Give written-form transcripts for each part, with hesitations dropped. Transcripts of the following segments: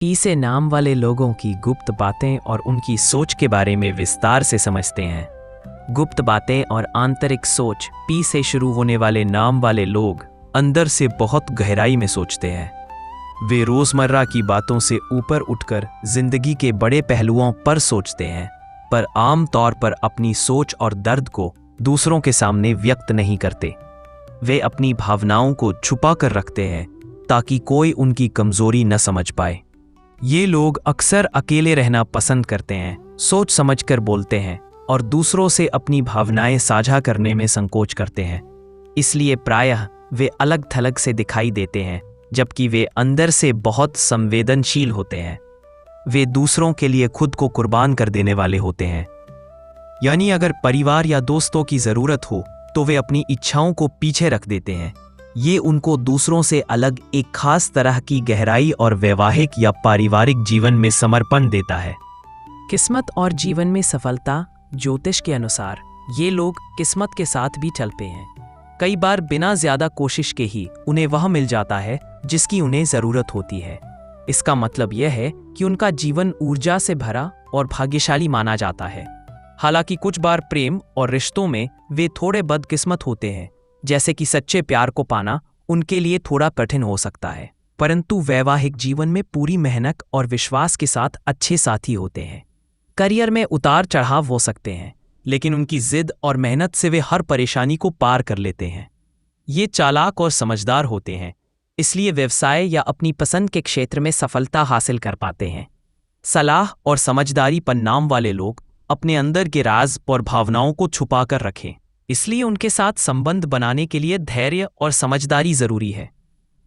P से नाम वाले लोगों की गुप्त बातें और उनकी सोच के बारे में विस्तार से समझते हैं। गुप्त बातें और आंतरिक सोच। पी से शुरू होने वाले नाम वाले लोग अंदर से बहुत गहराई में सोचते हैं। वे रोजमर्रा की बातों से ऊपर उठकर जिंदगी के बड़े पहलुओं पर सोचते हैं, पर आम तौर पर अपनी सोच और दर्द को दूसरों के सामने व्यक्त नहीं करते। वे अपनी भावनाओं को छुपा कर रखते हैं ताकि कोई उनकी कमजोरी न समझ पाए। ये लोग अक्सर अकेले रहना पसंद करते हैं, सोच समझकर बोलते हैं और दूसरों से अपनी भावनाएं साझा करने में संकोच करते हैं। इसलिए प्रायः वे अलग थलग से दिखाई देते हैं, जबकि वे अंदर से बहुत संवेदनशील होते हैं। वे दूसरों के लिए खुद को कुर्बान कर देने वाले होते हैं। यानी अगर परिवार या दोस्तों की जरूरत हो तो वे अपनी इच्छाओं को पीछे रख देते हैं। ये उनको दूसरों से अलग एक खास तरह की गहराई और वैवाहिक या पारिवारिक जीवन में समर्पण देता है। किस्मत और जीवन में सफलता। ज्योतिष के अनुसार ये लोग किस्मत के साथ भी चलते हैं। कई बार बिना ज्यादा कोशिश के ही उन्हें वह मिल जाता है जिसकी उन्हें जरूरत होती है। इसका मतलब यह है कि उनका जीवन ऊर्जा से भरा और भाग्यशाली माना जाता है। हालांकि कुछ बार प्रेम और रिश्तों में वे थोड़े बदकिस्मत होते हैं, जैसे कि सच्चे प्यार को पाना उनके लिए थोड़ा कठिन हो सकता है, परंतु वैवाहिक जीवन में पूरी मेहनत और विश्वास के साथ अच्छे साथी होते हैं। करियर में उतार चढ़ाव हो सकते हैं, लेकिन उनकी जिद और मेहनत से वे हर परेशानी को पार कर लेते हैं। ये चालाक और समझदार होते हैं, इसलिए व्यवसाय या अपनी पसंद के क्षेत्र में सफलता हासिल कर पाते हैं। सलाह और समझदारी पर नाम वाले लोग अपने अंदर के राज और भावनाओं को छुपा कर रखें, इसलिए उनके साथ संबंध बनाने के लिए धैर्य और समझदारी जरूरी है।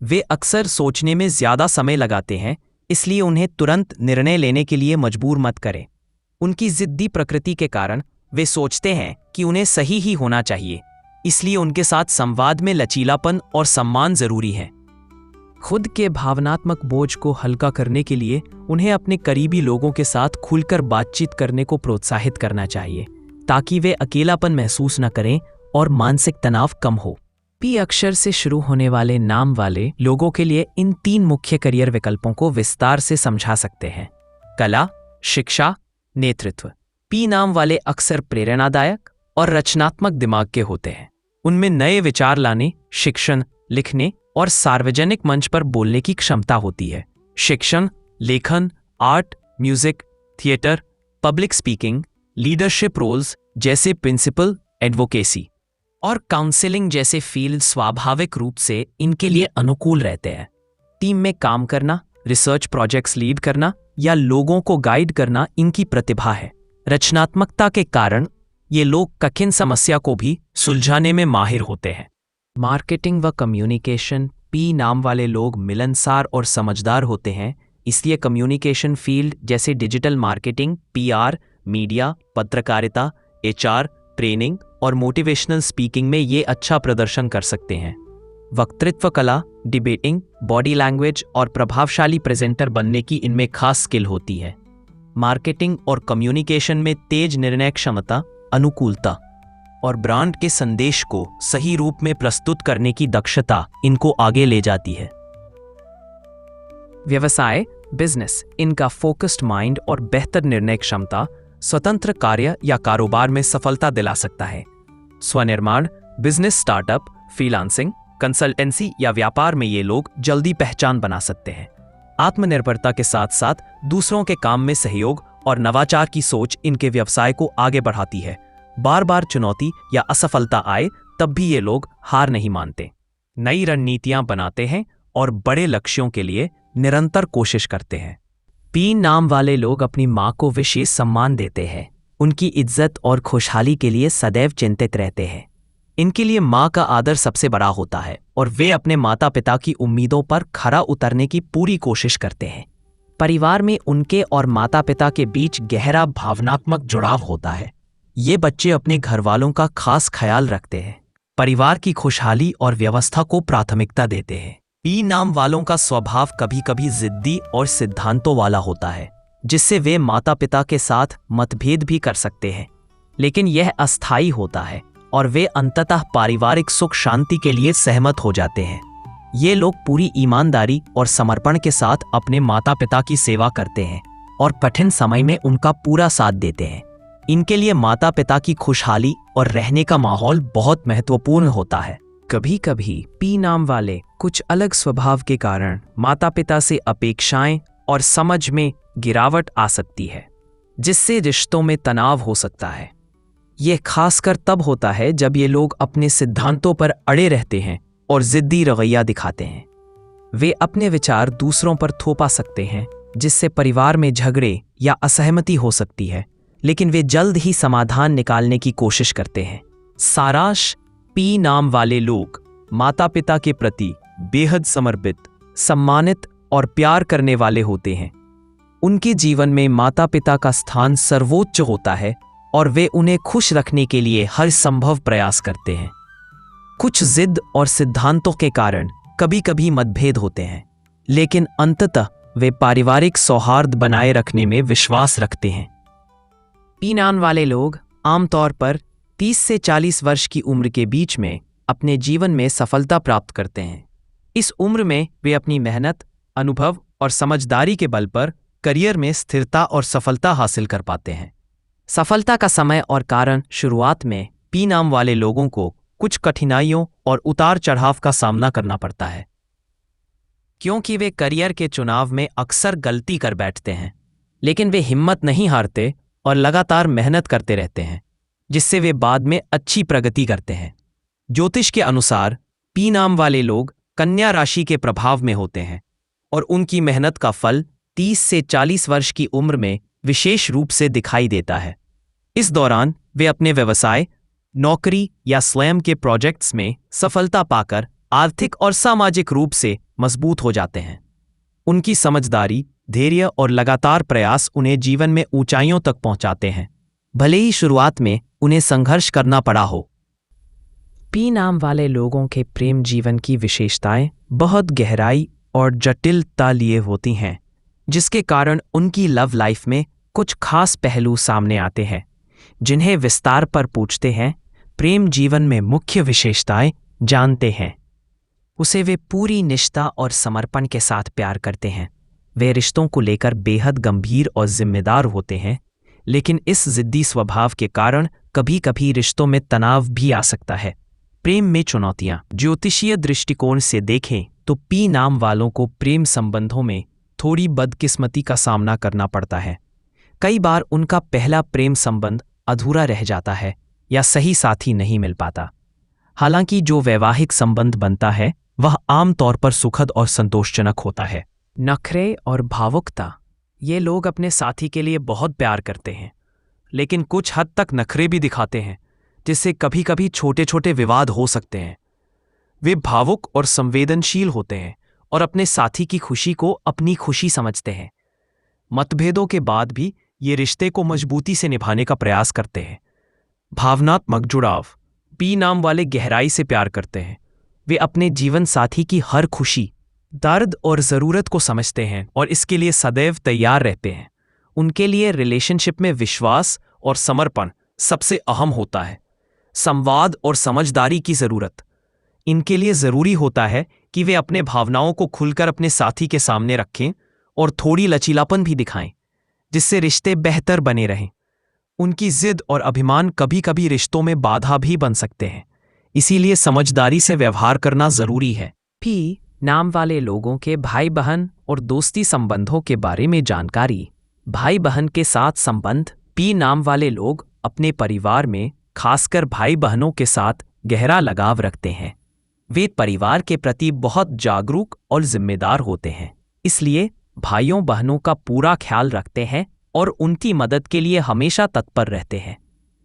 वे अक्सर सोचने में ज्यादा समय लगाते हैं, इसलिए उन्हें तुरंत निर्णय लेने के लिए मजबूर मत करें। उनकी जिद्दी प्रकृति के कारण वे सोचते हैं कि उन्हें सही ही होना चाहिए, इसलिए उनके साथ संवाद में लचीलापन और सम्मान जरूरी है। खुद के भावनात्मक बोझ को हल्का करने के लिए उन्हें अपने करीबी लोगों के साथ खुलकर बातचीत करने को प्रोत्साहित करना चाहिए, ताकि वे अकेलापन महसूस न करें और मानसिक तनाव कम हो। पी अक्षर से शुरू होने वाले नाम वाले लोगों के लिए इन 3 मुख्य करियर विकल्पों को विस्तार से समझा सकते हैं। कला, शिक्षा, नेतृत्व। पी नाम वाले अक्सर प्रेरणादायक और रचनात्मक दिमाग के होते हैं। उनमें नए विचार लाने, शिक्षण, लिखने और सार्वजनिक मंच पर बोलने की क्षमता होती है। शिक्षण, लेखन, art, music, theatre, public speaking, leadership roles जैसे प्रिंसिपल, एडवोकेसी और काउंसलिंग जैसे फील्ड स्वाभाविक रूप से इनके लिए अनुकूल रहते हैं। टीम में काम करना, रिसर्च प्रोजेक्ट्स लीड करना या लोगों को गाइड करना इनकी प्रतिभा है। रचनात्मकता के कारण ये लोग कठिन समस्या को भी सुलझाने में माहिर होते हैं। मार्केटिंग व कम्युनिकेशन। पी नाम वाले लोग मिलनसार और समझदार होते हैं, इसलिए कम्युनिकेशन फील्ड जैसे डिजिटल मार्केटिंग, पीआर, मीडिया, पत्रकारिता, एचआर, ट्रेनिंग और मोटिवेशनल स्पीकिंग में ये अच्छा प्रदर्शन कर सकते हैं। वक्तृत्व कला, डिबेटिंग, बॉडी लैंग्वेज और प्रभावशाली प्रेजेंटर बनने की इनमें खास स्किल होती है। मार्केटिंग और कम्युनिकेशन में तेज निर्णय क्षमता, अनुकूलता और ब्रांड के संदेश को सही रूप में प्रस्तुत करने की दक्षता इनको आगे ले जाती है। व्यवसाय, बिजनेस। इनका फोकस्ड माइंड और बेहतर निर्णय क्षमता स्वतंत्र कार्य या कारोबार में सफलता दिला सकता है। स्वनिर्माण, बिजनेस स्टार्टअप, फ्रीलांसिंग, कंसल्टेंसी या व्यापार में ये लोग जल्दी पहचान बना सकते हैं। आत्मनिर्भरता के साथ साथ दूसरों के काम में सहयोग और नवाचार की सोच इनके व्यवसाय को आगे बढ़ाती है। बार बार चुनौती या असफलता आए तब भी ये लोग हार नहीं मानते। नई रणनीतियां बनाते हैं और बड़े लक्ष्यों के लिए निरंतर कोशिश करते हैं। पी नाम वाले लोग अपनी मां को विशेष सम्मान देते हैं। उनकी इज्जत और खुशहाली के लिए सदैव चिंतित रहते हैं। इनके लिए मां का आदर सबसे बड़ा होता है और वे अपने माता पिता की उम्मीदों पर खरा उतरने की पूरी कोशिश करते हैं। परिवार में उनके और माता पिता के बीच गहरा भावनात्मक जुड़ाव होता है। ये बच्चे अपने घर वालों का खास ख्याल रखते हैं, परिवार की खुशहाली और व्यवस्था को प्राथमिकता देते हैं। पी नाम वालों का स्वभाव कभी कभी जिद्दी और सिद्धांतों वाला होता है, जिससे वे माता पिता के साथ मतभेद भी कर सकते हैं, लेकिन यह अस्थायी होता है और वे अंततः पारिवारिक सुख शांति के लिए सहमत हो जाते हैं। ये लोग पूरी ईमानदारी और समर्पण के साथ अपने माता पिता की सेवा करते हैं और कठिन समय में उनका पूरा साथ देते हैं। इनके लिए माता पिता की खुशहाली और रहने का माहौल बहुत महत्वपूर्ण होता है। कभी कभी पी नाम वाले कुछ अलग स्वभाव के कारण माता पिता से अपेक्षाएं और समझ में गिरावट आ सकती है, जिससे रिश्तों में तनाव हो सकता है। यह खासकर तब होता है जब ये लोग अपने सिद्धांतों पर अड़े रहते हैं और जिद्दी रवैया दिखाते हैं। वे अपने विचार दूसरों पर थोपा सकते हैं, जिससे परिवार में झगड़े या असहमति हो सकती है, लेकिन वे जल्द ही समाधान निकालने की कोशिश करते हैं। सारांश, पी नाम वाले लोग माता पिता के प्रति बेहद समर्पित, सम्मानित और प्यार करने वाले होते हैं। उनके जीवन में माता पिता का स्थान सर्वोच्च होता है और वे उन्हें खुश रखने के लिए हर संभव प्रयास करते हैं। कुछ जिद और सिद्धांतों के कारण कभी कभी मतभेद होते हैं, लेकिन अंततः वे पारिवारिक सौहार्द बनाए रखने में विश्वास रखते हैं। पी नाम वाले लोग आमतौर पर 30 से 40 वर्ष की उम्र के बीच में अपने जीवन में सफलता प्राप्त करते हैं। इस उम्र में वे अपनी मेहनत, अनुभव और समझदारी के बल पर करियर में स्थिरता और सफलता हासिल कर पाते हैं। सफलता का समय और कारण शुरुआत में पी नाम वाले लोगों को कुछ कठिनाइयों और उतार चढ़ाव का सामना करना पड़ता है, क्योंकि वे करियर के चुनाव में अक्सर गलती कर बैठते हैं, लेकिन वे हिम्मत नहीं हारते और लगातार मेहनत करते रहते हैं, जिससे वे बाद में अच्छी प्रगति करते हैं। ज्योतिष के अनुसार पी नाम वाले लोग कन्या राशि के प्रभाव में होते हैं और उनकी मेहनत का फल 30 से 40 वर्ष की उम्र में विशेष रूप से दिखाई देता है। इस दौरान वे अपने व्यवसाय, नौकरी या स्वयं के प्रोजेक्ट्स में सफलता पाकर आर्थिक और सामाजिक रूप से मजबूत हो जाते हैं। उनकी समझदारी, धैर्य और लगातार प्रयास उन्हें जीवन में ऊंचाइयों तक पहुंचाते हैं, भले ही शुरुआत में उन्हें संघर्ष करना पड़ा हो। पी नाम वाले लोगों के प्रेम जीवन की विशेषताएं बहुत गहराई और जटिलता लिए होती हैं, जिसके कारण उनकी लव लाइफ में कुछ खास पहलू सामने आते हैं, जिन्हें विस्तार पर पूछते हैं। प्रेम जीवन में मुख्य विशेषताएं जानते हैं। उसे वे पूरी निष्ठा और समर्पण के साथ प्यार करते हैं। वे रिश्तों को लेकर बेहद गंभीर और जिम्मेदार होते हैं, लेकिन इस जिद्दी स्वभाव के कारण कभी कभी रिश्तों में तनाव भी आ सकता है। प्रेम में चुनौतियां। ज्योतिषीय दृष्टिकोण से देखें तो पी नाम वालों को प्रेम संबंधों में थोड़ी बदकिस्मती का सामना करना पड़ता है। कई बार उनका पहला प्रेम संबंध अधूरा रह जाता है या सही साथी नहीं मिल पाता। हालांकि जो वैवाहिक संबंध बनता है वह आमतौर पर सुखद और संतोषजनक होता है। नखरे और भावुकता। ये लोग अपने साथी के लिए बहुत प्यार करते हैं, लेकिन कुछ हद तक नखरे भी दिखाते हैं, जिससे कभी कभी छोटे छोटे विवाद हो सकते हैं। वे भावुक और संवेदनशील होते हैं और अपने साथी की खुशी को अपनी खुशी समझते हैं। मतभेदों के बाद भी ये रिश्ते को मजबूती से निभाने का प्रयास करते हैं। भावनात्मक जुड़ाव। पी नाम वाले गहराई से प्यार करते हैं। वे अपने जीवन साथी की हर खुशी, दर्द और ज़रूरत को समझते हैं और इसके लिए सदैव तैयार रहते हैं। उनके लिए रिलेशनशिप में विश्वास और समर्पण सबसे अहम होता है। संवाद और समझदारी की ज़रूरत। इनके लिए ज़रूरी होता है कि वे अपने भावनाओं को खुलकर अपने साथी के सामने रखें और थोड़ी लचीलापन भी दिखाएं, जिससे रिश्ते बेहतर बने रहें। उनकी जिद और अभिमान कभी कभी रिश्तों में बाधा भी बन सकते हैं, इसीलिए समझदारी से व्यवहार करना ज़रूरी है। पी नाम वाले लोगों के भाई बहन और दोस्ती संबंधों के बारे में जानकारी। भाई बहन के साथ संबंध। पी नाम वाले लोग अपने परिवार में, खासकर भाई बहनों के साथ गहरा लगाव रखते हैं। वे परिवार के प्रति बहुत जागरूक और जिम्मेदार होते हैं, इसलिए भाइयों बहनों का पूरा ख्याल रखते हैं और उनकी मदद के लिए हमेशा तत्पर रहते हैं।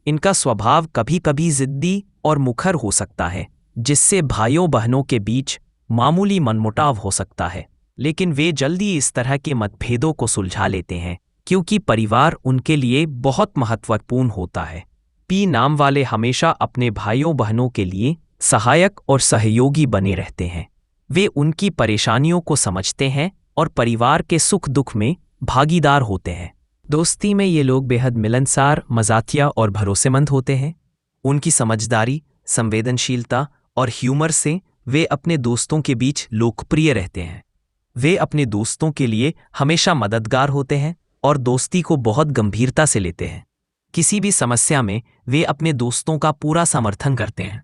इनका स्वभाव कभी कभी जिद्दी और मुखर हो सकता है, जिससे भाइयों बहनों के बीच मामूली मनमुटाव हो सकता है, लेकिन वे जल्दी इस तरह के मतभेदों को सुलझा लेते हैं, क्योंकि परिवार उनके लिए बहुत महत्वपूर्ण होता है। पी नाम वाले हमेशा अपने भाइयों बहनों के लिए सहायक और सहयोगी बने रहते हैं। वे उनकी परेशानियों को समझते हैं और परिवार के सुख दुख में भागीदार होते हैं। दोस्ती में ये लोग बेहद मिलनसार, मजाकिया और भरोसेमंद होते हैं। उनकी समझदारी, संवेदनशीलता और ह्यूमर से वे अपने दोस्तों के बीच लोकप्रिय रहते हैं। वे अपने दोस्तों के लिए हमेशा मददगार होते हैं और दोस्ती को बहुत गंभीरता से लेते हैं। किसी भी समस्या में वे अपने दोस्तों का पूरा समर्थन करते हैं।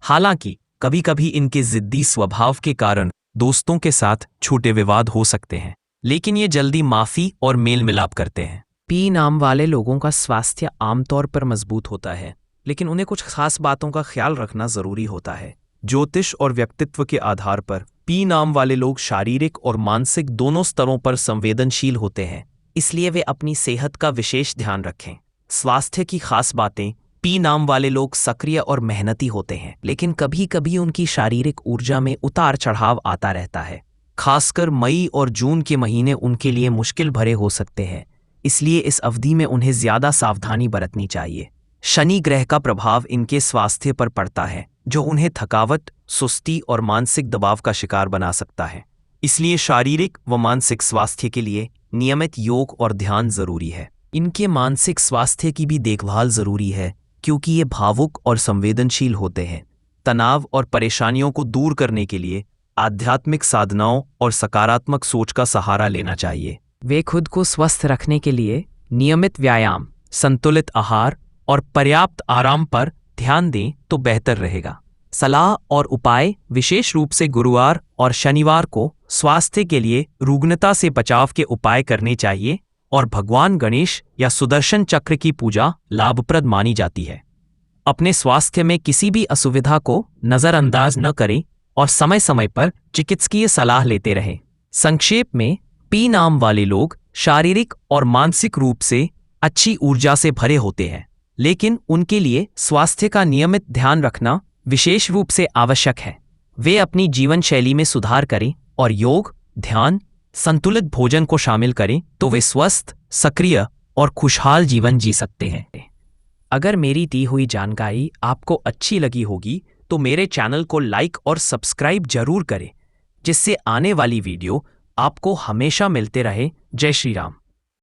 हालांकि कभी कभी इनके जिद्दी स्वभाव के कारण दोस्तों के साथ छोटे विवाद हो सकते हैं, लेकिन ये जल्दी माफी और मेल मिलाप करते हैं। पी नाम वाले लोगों का स्वास्थ्य आमतौर पर मजबूत होता है, लेकिन उन्हें कुछ खास बातों का ख्याल रखना जरूरी होता है। ज्योतिष और व्यक्तित्व के आधार पर पी नाम वाले लोग शारीरिक और मानसिक दोनों स्तरों पर संवेदनशील होते हैं, इसलिए वे अपनी सेहत का विशेष ध्यान रखें। स्वास्थ्य की खास बातें। पी नाम वाले लोग सक्रिय और मेहनती होते हैं, लेकिन कभी कभी उनकी शारीरिक ऊर्जा में उतार चढ़ाव आता रहता है। खासकर मई और जून के महीने उनके लिए मुश्किल भरे हो सकते हैं, इसलिए इस अवधि में उन्हें ज्यादा सावधानी बरतनी चाहिए। शनि ग्रह का प्रभाव इनके स्वास्थ्य पर पड़ता है, जो उन्हें थकावट, सुस्ती और मानसिक दबाव का शिकार बना सकता है। इसलिए शारीरिक व मानसिक स्वास्थ्य के लिए नियमित योग और ध्यान जरूरी है। इनके मानसिक स्वास्थ्य की भी देखभाल जरूरी है, क्योंकि ये भावुक और संवेदनशील होते हैं। तनाव और परेशानियों को दूर करने के लिए आध्यात्मिक साधनाओं और सकारात्मक सोच का सहारा लेना चाहिए। वे खुद को स्वस्थ रखने के लिए नियमित व्यायाम, संतुलित आहार और पर्याप्त आराम पर ध्यान दें तो बेहतर रहेगा। सलाह और उपाय। विशेष रूप से गुरुवार और शनिवार को स्वास्थ्य के लिए रुग्णता से बचाव के उपाय करने चाहिए और भगवान गणेश या सुदर्शन चक्र की पूजा लाभप्रद मानी जाती है। अपने स्वास्थ्य में किसी भी असुविधा को नज़रअंदाज न करें और समय समय पर चिकित्सकीय सलाह लेते रहें। संक्षेप में, पी नाम वाले लोग शारीरिक और मानसिक रूप से अच्छी ऊर्जा से भरे होते हैं, लेकिन उनके लिए स्वास्थ्य का नियमित ध्यान रखना विशेष रूप से आवश्यक है। वे अपनी जीवन शैली में सुधार करें और योग, ध्यान, संतुलित भोजन को शामिल करें तो वे स्वस्थ, सक्रिय और खुशहाल जीवन जी सकते हैं। अगर मेरी दी हुई जानकारी आपको अच्छी लगी होगी तो मेरे चैनल को लाइक और सब्सक्राइब जरूर करें, जिससे आने वाली वीडियो आपको हमेशा मिलते रहे। जय श्री राम।